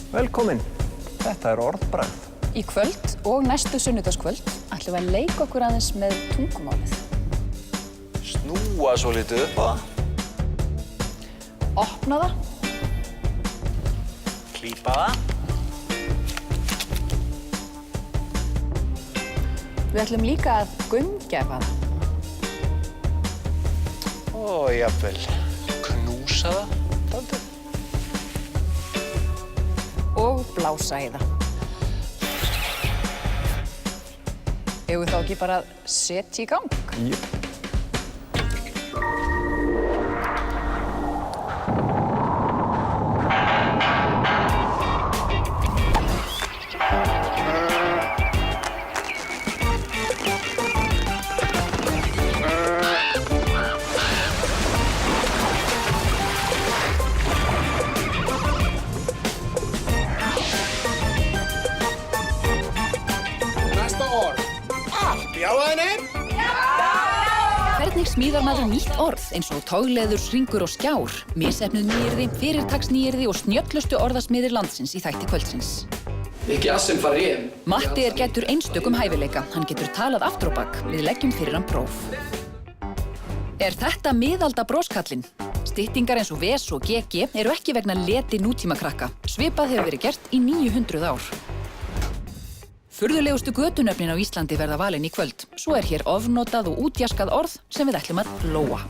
Velkomin. Þetta orðbragð. Í kvöld og næstu sunnudagskvöld ætlum við að leika okkur aðeins með tungumálið. Snúa svolítið upp á það. Opna það. Klípa það. Við ætlum líka að gaumgæfa það. Og jafnvel knúsa það. Dálítið. Og blása í það. Eigum við þá ekki bara að setja í gang? Jú. Hvernig smíðar maður nýtt orð eins og togleður, hringur og skjár, misheppnuð nýyrði, fyrirtaksnýyrði og snjöllustu orðasmiðir landsins í þætti kvöldsins. Ekki Asim Farim. Matti gæddur einstökum hæfileika. Hann getur talað aftur á bak. Við leggjum fyrir hann próf. Þetta miðalda broskallinn? Styttingar eins og VS og GG eru ekki vegna leti nútímakrakka. Svipað hefur verið gert í 900 ár. Furðulegustu götunöfnin á Íslandi verða valin í kvöld. Svo hér ofnotað og útjaskað orð sem við ætlum að lóa.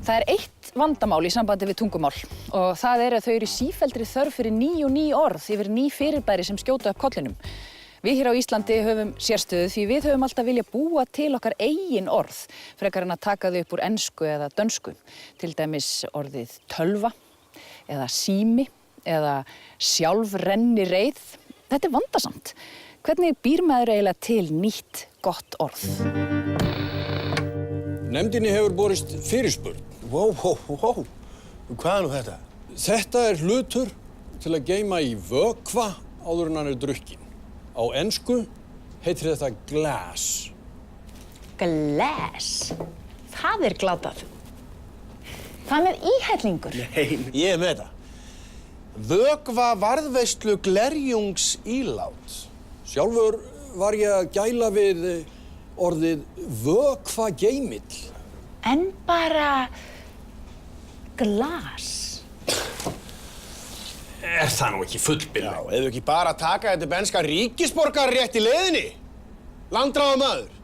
Það eitt vandamál í sambandi við tungumál og það að þau eru í sífelldri þörf fyrir ný og ný orð yfir ný fyrirbæri sem skjóta upp kollinum. Við hér á Íslandi höfum sérstöðu því við höfum alltaf viljað búa til okkar eigin orð frekar en að taka þau upp úr ensku eða dönsku. Til dæmis orðið tölva eða sími, eða sjálfrennireið. Þetta vandasamt. Hvernig býr maður eiginlega til nýtt gott orð? Nefndinni hefur borist fyrirspurn. Wow. Hvað nú þetta? Þetta hlutur til að geyma í vökva áður en hann drukkin. Á ensku heitir þetta glass. Glass? Það glatað. Hvað með íhellingur? Nei, ég með þetta. Vökva varðveislu glerjungsílát. Sjálfur var ég að gæla við orðið vökva geymill. En bara glas. Það nú ekki fullbyrði? Já, ef ekki bara taka þetta benska ríkisborgar rétt í leiðinni. Landráðamaður.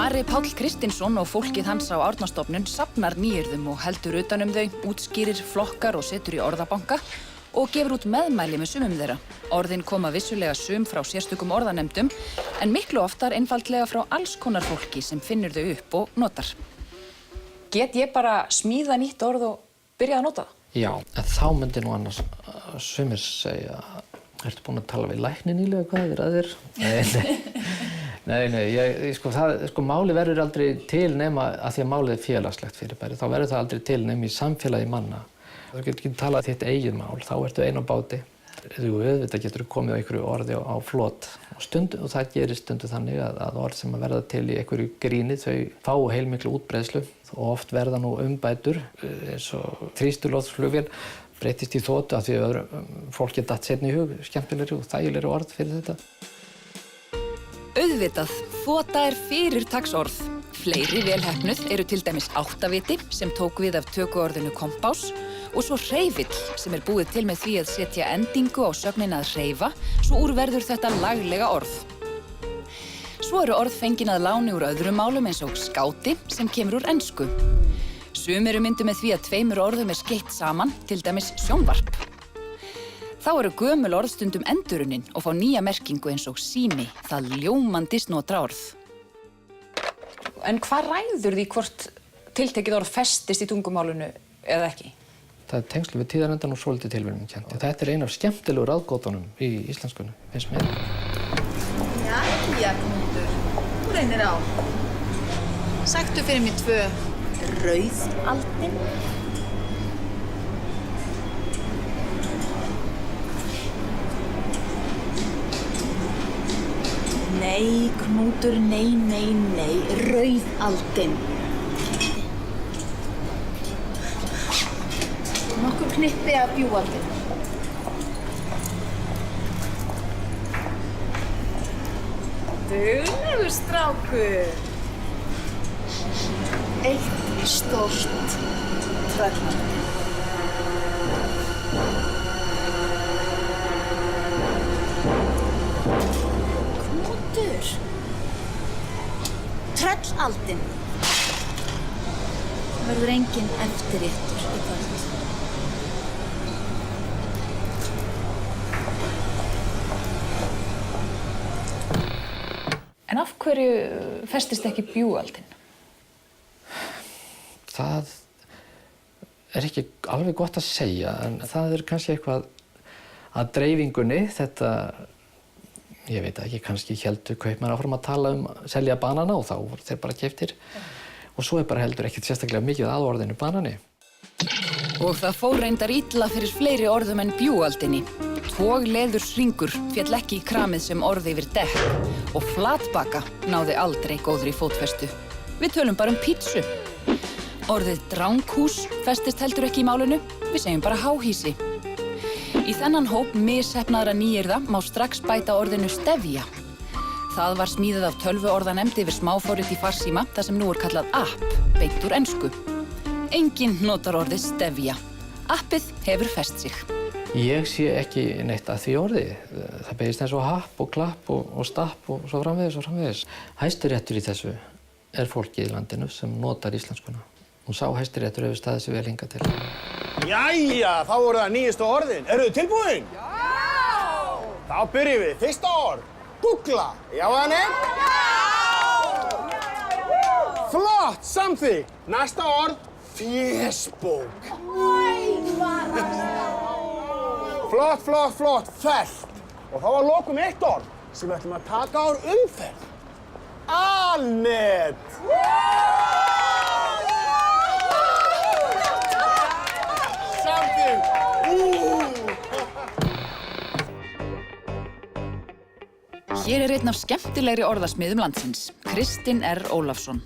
Ari Páll Kristinsson og fólkið hans á Árnastofnun safnar nýyrðum og heldur utan þau, útskýrir, flokkar og setur í orðabanka og gefur út meðmæli með sumum þeirra. Orðin koma vissulega sum frá sérstökum orðanemdum en miklu oftar einfaldlega frá alls konar fólki sem finnur þau upp og notar. Get ég bara smíða nýtt orð og byrja að nota það? Já, en þá myndi nú annars sumir segja, ertu búin að tala við lækni nýlega, hvað að þér? Nei, máli verður aldrei til nema að því að málið félagslegt fyrirbæri. Þá verður það aldrei til nema í samfélagi manna. Þú getur ekki talað þitt eigið mál, þá ertu ein á báti. Þú auðvitað getur komið á einhverju orði á flot. Og það gerist stundu þannig að orð sem verða til í einhverju gríni, þau fá heilmiklu útbreiðslu og oft verða nú umbætur, eins og þrýstulóðsflugvél breytist í þotu af því að fólki datt seinna í hug, skemmtilegri og þægilegri orð fyrir þetta. Auðvitað, þota fyrirtaksorð. Fleiri velheppnuð eru til dæmis áttaviti sem tók við af tökuorðinu kompás og svo hreyfill sem búið til með því að setja endingu á sögnina að hreyfa svo úr verður þetta laglega orð. Svo eru orð fengin að láni úr öðrum málum eins og skáti sem kemur úr ensku. Sum myndu með því að tveimur orðum skeytt saman, til dæmis sjónvarp. Þá eru gömul orð stundum endurunnin og fá nýja merkingu eins og sími, það ljómandi snotra orð. En hvað ræður því hvort tiltekið orð festist í tungumálinu eða ekki? Það tengslu við tíðarendan og svolítið tilviljunarkennt. Þetta ein af skemmtilegu ráðgátunum í íslenskunni, finnst mér. Jæja, Knútur, þú reynir á. Sagtu fyrir mig 2 rauðaldin. Nei, Knútur, nei, nei, nei. Rauðaldin. Nokkur knippi af bjúaldin. Duglegur strákur. Eitt stórt tröllaldin. Knútur. Tröllaldin. Það verður engin eftirréttur í kvöld. En af hverju festist ekki bjúaldin? Það er ekki alveg gott að segja, en það er kannski eitthvað að dreifingunni, þetta, ég veit ekki, kannski héldu kaupmenn áfram að tala að selja banana og þá voru þeir bara keyptir. Og svo er bara heldur ekkert sérstaklega mikið að orðinu banani. Og það fór reyndar illa fyrir fleiri orðum en bjúaldinni. Togleðurshringur féll ekki í kramið sem orði yfir dekk og flatbaka náði aldrei góðri fótfestu. Við tölum bara um pítsu. Orðið dranghús festist heldur ekki í málinu, við segjum bara háhýsi. Í þennan hóp misheppnaðra nýyrða má strax bæta orðinu stefja. Það var smíðað af tölvuorðanemnd yfir smáforrit í farsíma, það sem nú er kallað app, beint úr ensku. Enginn notar orðið stefja. Appið hefur fest sig. Ég sé ekki neitt að því orði. Það beygist eins og happ og klapp og stapp og svo framvegis og framvegis. Hæstiréttur í þessu er fólkið í landinu sem notar íslenskuna. Og sá hæstiréttur hefur staðið sig vel hingað til. Jæja, þá voru það nýjustu orðin. Eru þið tilbúin? Já! Þá byrjum við. Fyrsta orð. Gúgla. Já eða nei? Já! Flott, samþykkt. Næsta orð. Fésbók. Flott, flott, flott, fellt. Og þá var lokum eitt orð sem við ætlum að taka úr umferð. Alnet. Samþykkt. Hér er einn af skemmtilegri orðasmiðum landsins, Kristinn R. Ólafsson.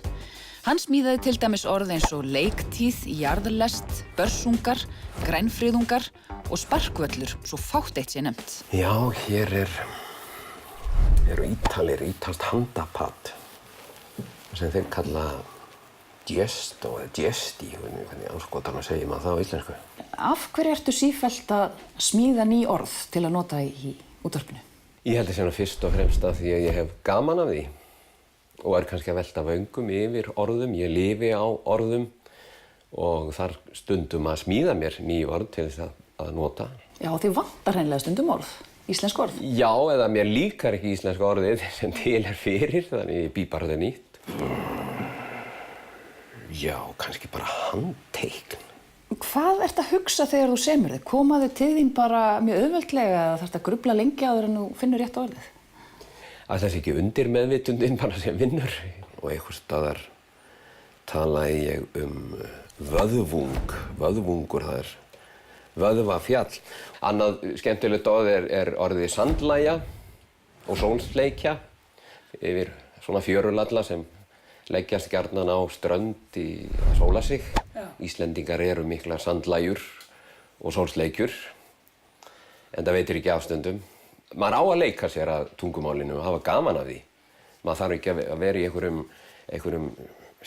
Hann smíðaði til dæmis orð eins og leiktíð, jarðlest, börsungar, grænfriðungar og sparkvöllur, svo fátt eitt sé nefnt. Já, hér eru Ítalir, ítalskt handapat sem þeir kalla gesto eða gesti, hvernig anskotanum segir maður það á íslensku. Af hverju ertu sífellt að smíða ný orð til að nota í útvarpinu? Ég held að fyrst og fremst af því að ég hef gaman af því og er kannski að velta vöngum yfir orðum. Ég lifi á orðum og þar stundum að smíða mér ný orð til þess að nota. Já, þið vantar hreinlega stundum orð, íslensk orð. Já, eða mér líkar ekki íslenska orðið sem til er fyrir, þannig ég bý bara það nýtt. Já, kannski bara handteikn. Hvað ertu að hugsa þegar þú semur þig? Koma þau til þín bara mjög auðveldlega eða þarftu að grufla lengi áður en þú finnur rétt orðið? Að það sé ekki undir meðvitundin bara sem vinnur. Og einhvers staðar talaði ég vöðvung. Vöðvungur, það er vöðvafjall. Annað skemmtilegt orð er orðið sandlægja og sólsleikja yfir svona fjörulalla sem leggjast gjarnan á strönd í að sóla sig. Já. Íslendingar eru miklar sandlægjur og sólsleikjur, en það veitir ekki afstundum. Maður á að leika sér að tungumálinu og hafa gaman af því. Maður þarf ekki að vera í einhverjum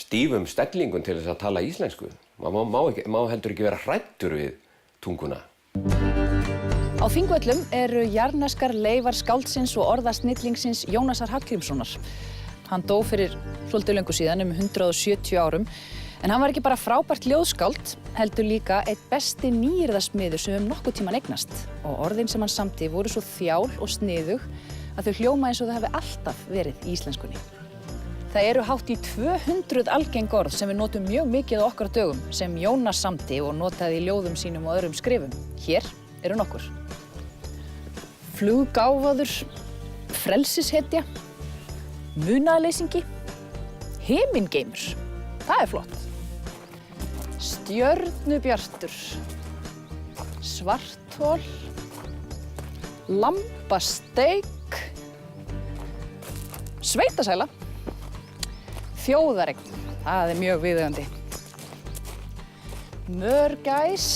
stífum stellingum til þess að tala íslensku. Maður má heldur ekki vera hræddur við tunguna. Á Þingvöllum eru jarðneskar leifar skáldsins og orðasnillingsins Jónasar Hallgrímssonar. Hann dó fyrir svolítið löngu síðan 170 árum, en hann var ekki bara frábært ljóðskáld, heldur líka einn besti nýyrðasmiður sem nokkuð tímann eignast. Og orðin sem hann samti voru svo þjál og sniðug að þau hljóma eins og þau hafi alltaf verið í íslenskunni. Það eru hátt í 200 algeng orð sem við notum mjög mikið á okkar dögum sem Jónas samti og notaði í ljóðum sínum og öðrum skrifum. Hér eru nokkur. Fluggáfaður, frelsishetja, munaðarleysingi, himingeimur, það er flott. Stjörnubjartur, svarthol, lambasteik, Sveitasæla. Þjóðareign. Það er mjög viðeigandi. Mörgæs.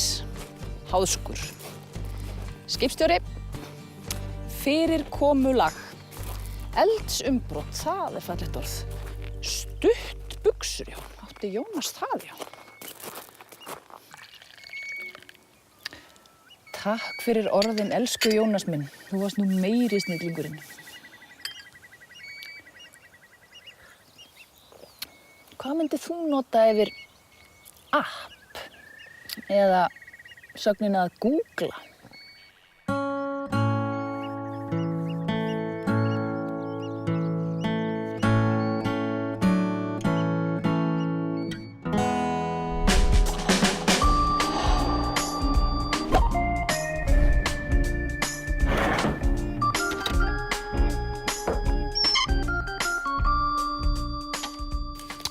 Háðskur. Skipstjóri. Fyrirkomulag. Eldsumbrot. Það er fallegt orð. Stuttbuxur, já. Átti Jónas það, já. Takk fyrir orðin, elsku Jónas minn. Þú varst nú meiri snillingurinn. Hvað myndið þú nota yfir app eða sögnin að googla?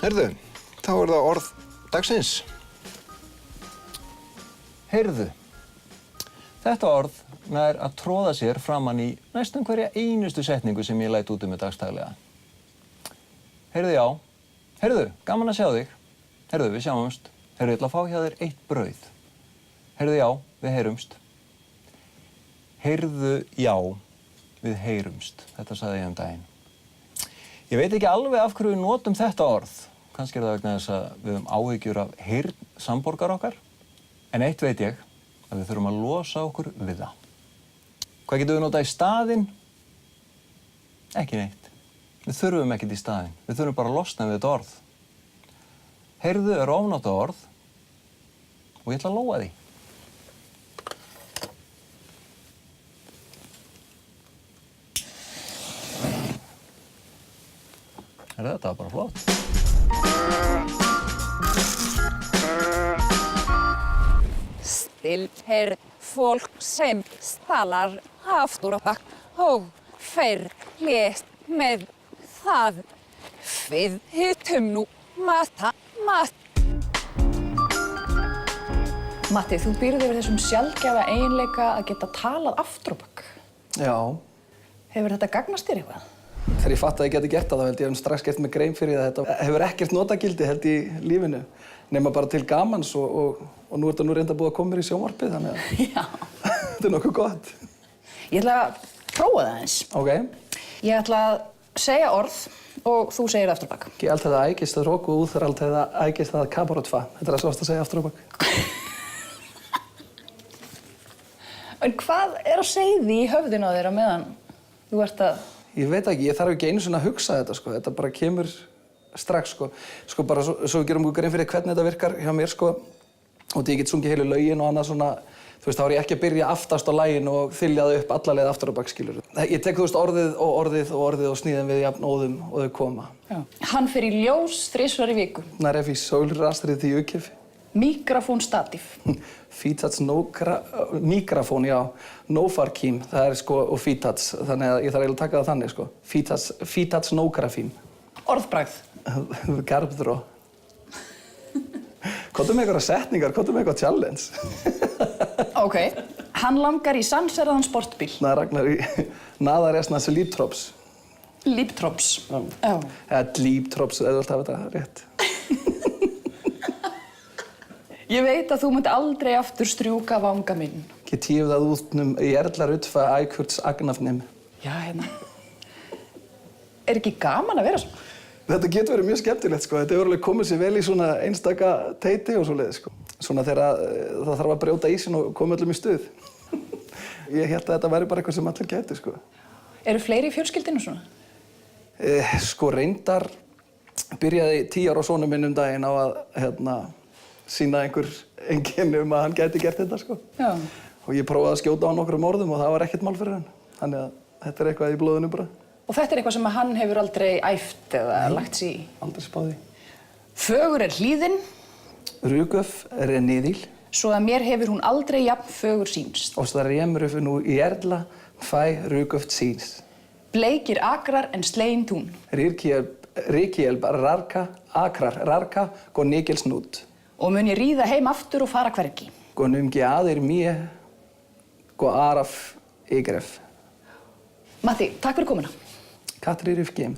Heyrðu, þá er það orð dagsins. Heyrðu. Þetta orð nær að tróða sér framan í næstum hverja einustu setningu sem ég læt út mig dagstaglega. Heyrðu, já. Heyrðu, gaman að sjá þig. Heyrðu, við sjáumst. Heyrðu, ég ætla að fá hjá þér 1 brauð. Heyrðu, já, við heyrumst. Heyrðu, já, við heyrumst. Þetta sagði ég daginn. Ég veit ekki alveg af hverju við notum þetta orð. Kannski er það vegna þess að við höfum áhyggjur af heyrn samborgara okkar. En eitt veit ég, að við þurfum að losa okkur við það. Hvað getum við notað í staðinn? Ekki neitt. Við þurfum ekkert í staðinn. Við þurfum bara að losna við þetta orð. Heyrðu er ofnotað orð og ég ætla að lóga því. Þetta var bara flott. Stillt fólk sem stalar aftur á bak og fer lést með það. Við hittum nú mat. Matti, þú býrð yfir þessum sjaldgæfa eiginleika að geta talað aftur á bak. Já. Hefur þetta gagnast þér eitthvað? Þegar ég fatt að ég geti gert það, þá held ég strax gert mig grein fyrir það. Þetta hefur ekkert notagildi held í lífinu, nema bara til gamans og nú er þetta reynda búið að koma mér í sjónvarpið, þannig að Já. Þetta er nokkuð gott. Ég ætla að prófa það eins. Ok. Ég ætla að segja orð og þú segir aftur á bak. Ekki allt þetta ægist að róku út þegar allt þetta ægist að kabarotfa. Þetta er að svast að segja aftur á bak. En hvað er að segja því í höfðinu á þér á meðan þú ert að... Ég veit ekki, ég þarf ekki einu sinni að hugsa þetta, sko. Þetta bara kemur strax, sko. Sko bara svo við gerum okkur grein fyrir hvernig þetta virkar hjá mér, sko. Og því ég get sungið heilu lögin og annað svona, þú veist, þá er ég ekki að byrja aftast á laginu og þylja það upp alla leið aftur á bak, skilur. Ég tek, þú veist, orðið og sníðum við jafn óðum og þau koma. Já. Hann fer í ljós 3 í viku. Nær í sólrastrið til jökif. Mikrofón statíf. Fítats mikrofón, já. Nófarkím, það er sko, og fítats, þannig að ég þarf eiginlega að taka það þannig, sko. Fítats nógrafím. Orðbragð. Garbðró. Komdu með einhverja setningar, komdu með eitthvað challenge. Ok. Hann langar í sannseraðan sportbíl. Það er Ragnar í naðaresnas líptrops. Líptrops. Já. Já. Eða líptrops, eða þú vilt hafa þetta rétt. Ég veit að þú munt aldrei aftur strjúka vanga minn. Ég tíf það útnum í erlar utfa ækurts agnafnim. Já, hérna. Er ekki gaman að vera svona? Þetta getur verið mjög skemmtilegt, sko. Þetta hefur alveg komið sér vel í svona einstaka teiti og svoleiðis, sko. Svona þegar það þarf að brjóta ísinn og koma öllum í stuð. Ég held að þetta væri bara eitthvað sem allir gæti, sko. Eru fleiri í fjölskyldinu svona? Sko reyndar byrjaði 10 ára sonur minn daginn á að, sýna einhver einkenni að hann gæti gert þetta, sko. Já. Og ég prófaði að skjóta á nokkrum orðum og það var ekkert mál fyrir hann. Þannig að þetta er eitthvað í blóðinu bara. Og þetta er eitthvað sem hann hefur aldrei æft eða lagt sig í? Aldrei spáði. Fögur er hlíðin. Rugöf er niðil. Svo að mér hefur hún aldrei jafn fögur sýnst. Og það remur nú í erla, fæ rugöft síns. Bleikir akrar en slegin tún. Ríkiel rarka, akrar rarka, gå nikil snút. Og mun ég ríða heim aftur og fara hvergi. Gå numgi aðir mjög, gå araf ygref. Matti, takk fyrir komuna. Katri Rifkim.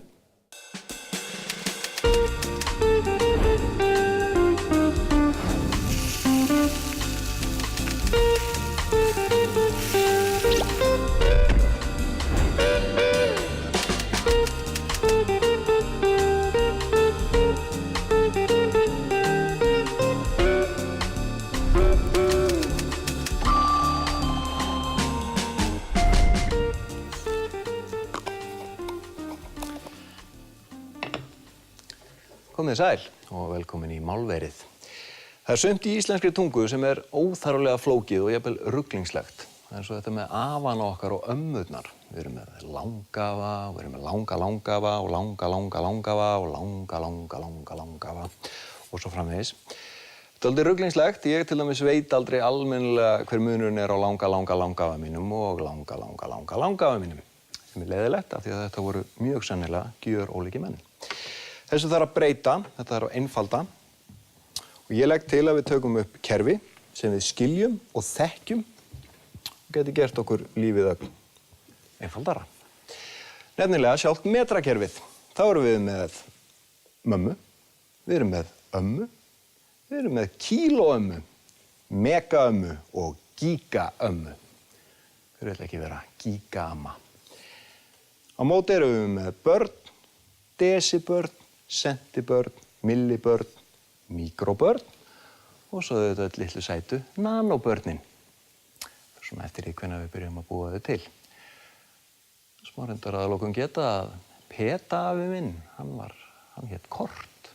Komið sæl og velkomin í Málverið. Það er sumt í íslenskri tungu sem er óþarflega flókið og jafnvel ruglingslegt. Það er eins og þetta með afana okkar og ömmurnar. Við erum með langafa, við erum með langafa og langafa og langafa og svo framvegis. Þetta er aldrei ruglingslegt. Ég til dæmis veit aldrei almennilega hver munurinn er á langafa mínum og langafa mínum. Sem er leiðilegt af því að þetta voru mjög sennilega gjörólíkir menn. Þessu þarf að breyta, þetta þarf að einfalda og ég legg til að við tökum upp kerfi sem við skiljum og þekkjum og geti gert okkur lífið öll einfaldara. Nefnilega sjálft metrakerfið. Þá erum við með mömmu, við erum með ömmu, við erum með kílóömmu, megaömmu og gígaömmu. Hver vill ekki vera gígaamma? Á móti erum við með börn, desibörn, sentibörn, millibörn, mikrobörn og svo auðvitað litlu sætu nanobörnin. Það er svona eftir því hvenær við byrjum að búa þau til. Smá reyndar að lokum geta að Peta-afi minn, hann hét Kort.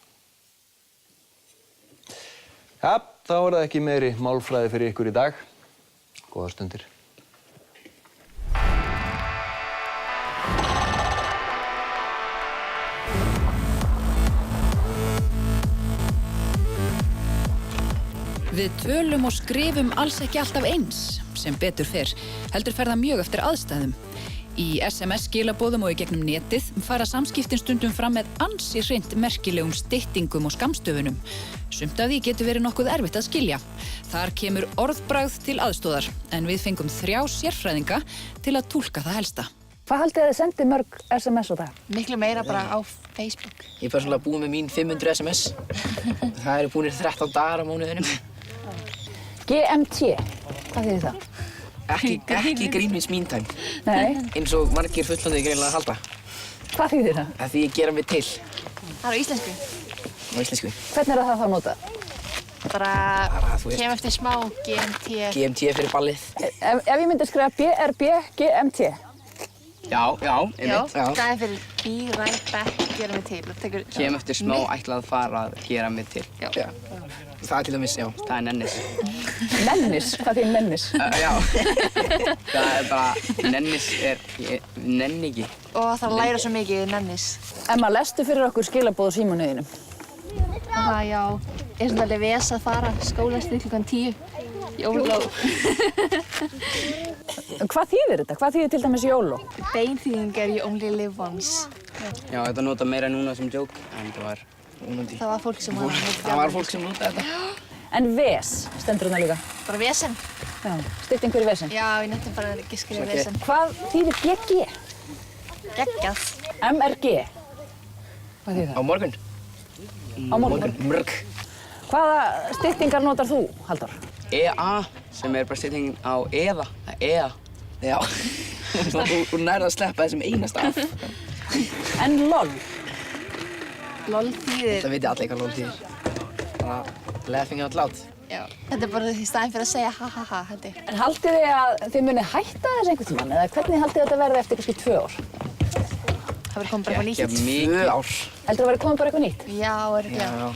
Ja, þá er það ekki meiri málfræði fyrir ykkur í dag. Góðar stundir. Við tölum og skrifum alls ekki alltaf eins, sem betur fer, heldur fer það mjög eftir aðstæðum. Í SMS-skilaboðum og í gegnum netið fara samskiptin stundum fram með ansi hreint merkilegum styttingum og skammstöfunum. Sumt af því getur verið nokkuð erfitt að skilja. Þar kemur orðbragð til aðstoðar, en við fengum 3 sérfræðinga til að túlka það helsta. Hvað haldið þið að sendi mörg SMS á dag? Miklu meira bara á Facebook. Ég er persónulega búinn með mín 500 SMS. Það eru búinir 13 dagar á mánuðinum. GMT, hvað þýðir það? Ekki grínmins mean time. Nei. Eins og margir fullorðnir greinilega halda. Hvað þýðir það? Því ég gera mig til. Það er á íslensku. Á íslensku. Hvernig er það þá notað? Bara þú veist. kem eftir smá GMT. GMT fyrir ballið. Ef ég myndi skrifa BRB GMT. Já, einmitt. Það er fyrir be right back, gera mig til. Kem eftir smá, ætla að fara að gera mig til. Já. Það er til dæmis, já, það er nennis. Nennis? Hvað þýðir nennis? Já. Það er bara, nennis ég nenni ekki. Og það þarf að læra svo mikið nennis. Emma, lestu fyrir okkur skilaboð á símanuðinum. Það, já. Er svona alveg ves að fara skólastið klukkan 10. Jóló. Hvað þýðir þetta? Hvað þýðir til dæmis jóló? Beinþýðing er you only live once. Já, þetta nota meira núna sem joke, en það var ónandi. Það var fólk sem Það var fólk sem notaði þetta. En ves, stendur þarna líka? Bara vesen. Já. Stytting fyrir vesen? Já, ég nefndi bara ekki skrifa vesen. Hvað þýðir GG? Geggjað. MRG? Hvað þýðir það? Á morgun. Á morgun? Mörg. Hvaða styttingar notar þú, Halldór? EA, sem er bara styttingin á eða. EA. Já. Þú nærði að sleppa þessum einasta af. En LOL? LOL þýðir... Það veit allir hvað LOL þýðir. Bara laughing out loud. Já. Þetta er bara í staðinn fyrir að segja ha ha ha, held ég. En haldið þið að þið munið hætta þess einhvern tímann? Eða hvernig haldið þetta verði eftir kannski 2 ár? Það verður komið bara eitthvað nýtt. Ekki mikið. 2 ár. Heldur það verði komið bara eitthvað nýtt? Já, örugglega.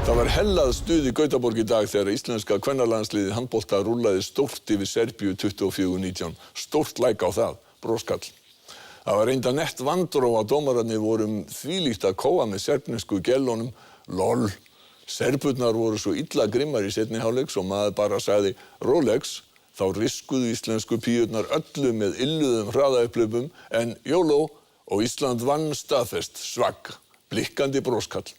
Það var hellað stuð í Gautaborg í dag þegar íslenska kvennalandsliðið handbolta rúllaði stórt yfir Serbíu 24-19. Stórt læk á það, broskall. Það var reynda nett vandró að dómararnir voru þvílíkt að kóa með serbnesku gellunum. LOL. Serburnar voru svo illa grimmar í seinni hálfleiks og maður bara sagði Rolex. Þá riskuðu íslensku píurnar öllu með illuðum hraðaupplaupum en YOLO og Ísland vann staðfest svagg. Blikkandi broskall.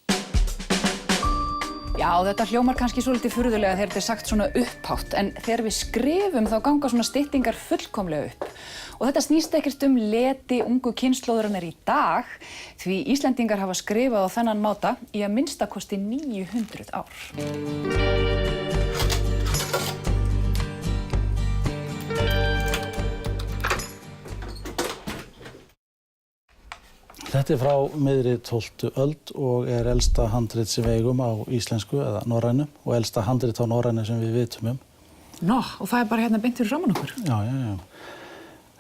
Já, þetta hljómar kannski svolítið furðulega þegar þetta er sagt svona upphátt, en þegar við skrifum þá ganga svona styttingar fullkomlega upp. Og þetta snýst ekkert leti ungu kynslóðurinnar í dag, því Íslendingar hafa skrifað á þennan máta í að minnstakosti 900 ár. Þetta er frá miðri 12. öld og er elsta handrit sem við eigum á íslensku eða norrænu og elsta handrit á norrænu sem við vitum um. Og það er bara hérna beint fyrir framan okkur? Já.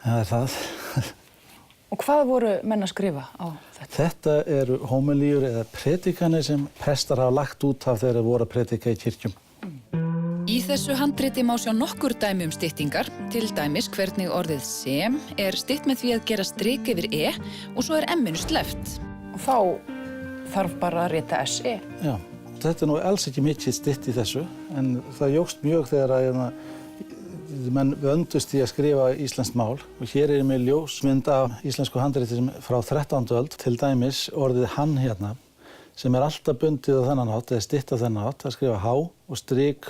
Það er það. Og hvað voru menn að skrifa á þetta? Þetta eru hómilíur eða predikanir sem prestar hafa lagt út af þegar þeir voru að predika í kirkjum. Í þessu handriti má sjá nokkur dæmi styttingar, til dæmis hvernig orðið sem stytt með því að gera strik yfir og svo m-inu sleppt. Og þá þarf bara að rita SE. Já, þetta nú alls ekki mikið stytt í þessu, en það jókst mjög þegar að menn vöndust í að skrifa íslenskt mál og hér með ljósmynd af íslensku handriti frá 13. öld, til dæmis orðið hann hérna, sem alltaf bundið á þennan hátt, eða stytt á þennan hátt, að skrifa há og strik,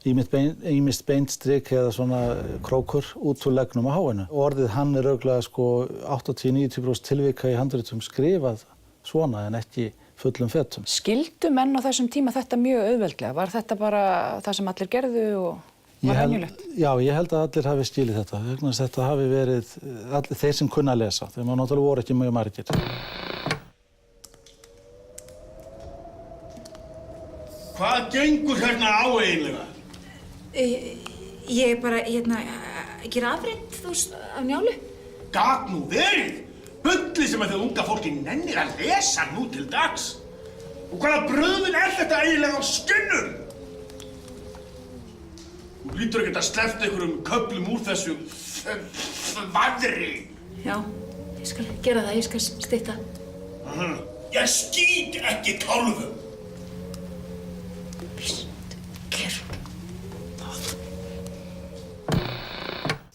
ýmist beint strik eða svona krókur út úr leggnum á háinu. Orðið hann örugglega 80-90% tilvika í handritum skrifað svona en ekki fullum fetum. Skildu menn á þessum tíma þetta mjög auðveldlega? Var þetta bara það sem allir gerðu og var venjulegt? Já, ég held að allir hafi skilið þetta. Þetta hafi verið allir þeir sem kunna að lesa. Þeir náttúrulega voru ekki mjög margir. Hvað gengur hérna á eiginlega? Ég bara, gera afrit, þú veist, af Njálu. Gat nú verið! Bullið sem að þið unga fólki nennir að lesa nú til dags. Og hvaða bröðin þetta eiginlega á skinnum? Þú lítur ekkert að sleppt einhverjum köflum úr þessu vaðri. Já, ég skal gera það, ég skal stytta. Ég skýt ekki kálfum.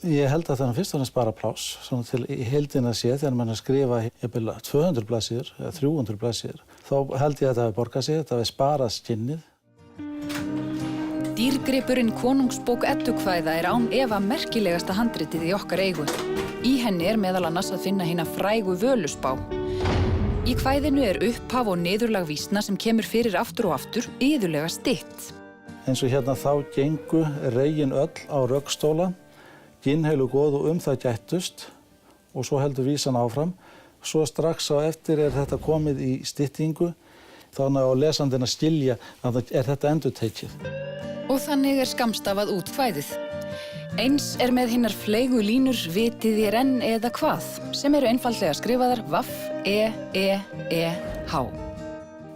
Ég held að það fyrst og fremst bara pláss, svona til í heildina séð, þegar mann að skrifa 200 blaðsíður eða 300 blaðsíður, þá held ég að það hafi borgað sig, þetta hafi sparað skinnið. Dýrgripurinn Konungsbók Eddukvæða án efa merkilegasta handritið í okkar eigu. Í henni meðal annars að finna hina frægu Völuspá. Í kvæðinu upphaf og niðurlag vísna sem kemur fyrir aftur og aftur, iðulega stytt. Eins og hérna þá gengu regin öll á röggstóla, ginnheilu góð og það gættust og svo heldur vísan áfram. Svo strax á eftir þetta komið í styttingu, þannig á lesandinn að skilja að þetta endurtekið. Og þannig skammstafað út kvæðið. Eins með hinnar fleygu línur vitið þér enn eða hvað, sem einfaldlega skrifaðar vaff, h.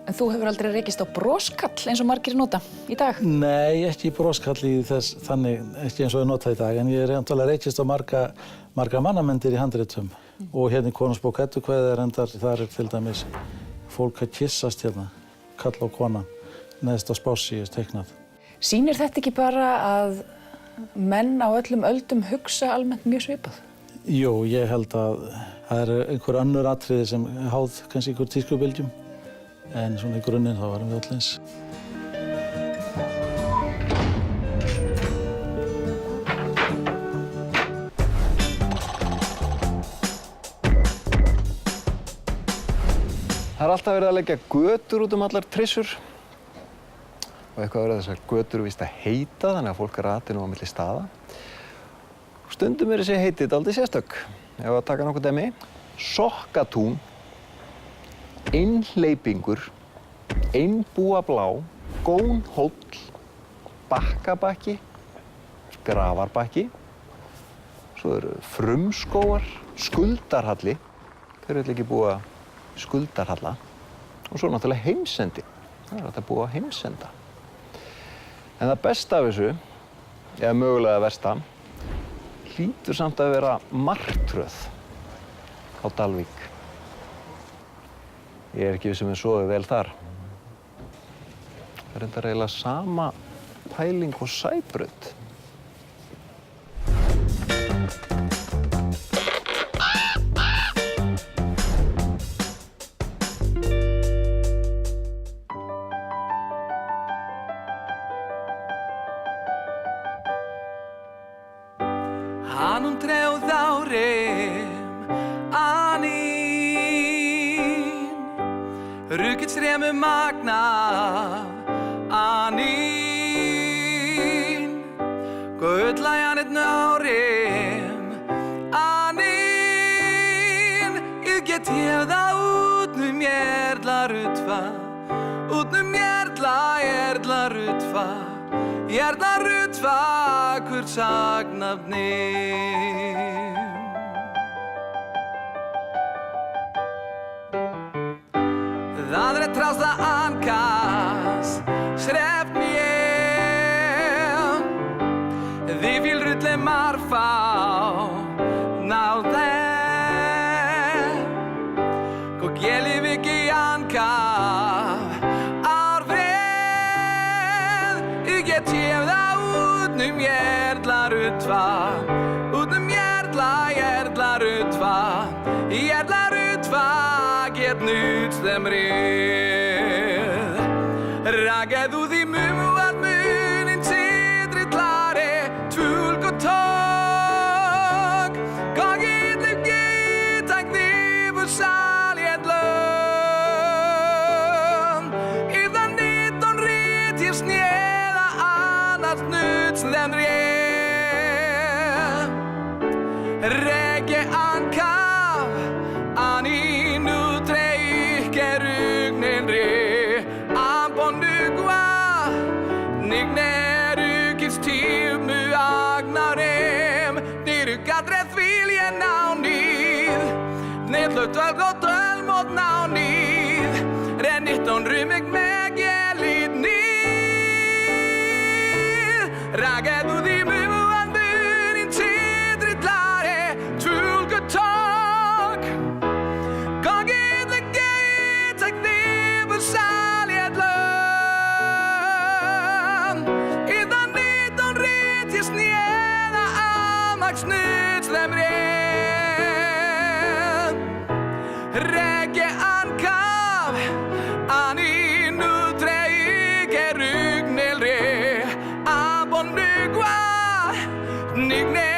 En þú hefur aldrei rekist á broskall eins og margir nota í dag? Nei, ekki broskall í þess, þannig ekki eins og ég nota í dag, en ég náttúrulega rekist á marga mannamyndir í handritum. Og hérna í Konungsbók Eddukvæða reyndar, þar til dæmis fólk að kyssast hérna, kall og kona, neðst á spássi teiknað. Sýnir þetta ekki bara að menn á öllum öldum hugsa almennt mjög svipað? Jú, ég held að það einhver önnur atriði sem háð kannski einhver tískubylgjum. En svona í grunninn þá varum við öll eins. Það alltaf verið að leggja götur út allar trissur. Og eitthvað verið þessar götur víst að heita, þannig að fólk rati nú á milli staða. Stundum þessi heitið dálítið sérstök. Ef að taka nokkuð dæmi. Sokkatún, Einhleypingur, Einbúablá, Gónhóll, Bakkabakki, Grafarbakki. Svo Frumskógar, Skuldarhalli. Hver vill ekki búa Skuldarhalla? Og svo náttúrulega Heimsendi. Það hægt að búa heimsenda. En það besta af þessu, eða mögulega versta, hlýtur samt að vera Martröð á Dalvík. Ég ekki viss við sofið vel þar. Það reyndar eiginlega sama pæling og Sæbraut. Hanum treuð árim anín Rukits remu magna anín Guðlæjanit nárim anín Ég get hefða útnum jærla rutfa Útnum jærla rutfa Jærla rutfa hvort sagnafnim srefnie Dhi vil rytle marfau Now there Go gjeli viki ankav Arvred Uget tjevda utnum järdlar utva Utnum järdlar utva Järdlar utva Get nuts dem red Ragad u di mumu at munin tidri klare Tulk og tog Gagit lugit Tak divu saljet lön Idan 19 ret ger sneda annars nuts dem red Rege ankav Ani nu treike rugnen re Ampondugua Nignerukis timu agnarem Nirukadret vilje naunid Nedlut vel gott öl mot naunid Ren 19 rymig med gelid nid Ragedu di mumu an burin tidrit lare Tulku tog Gagit legit Tak divu saljet lön Idan 19 ret ger sneda amax nuts dem ren Rege ankav Ani nu treike rugnel re Abondugua Nigne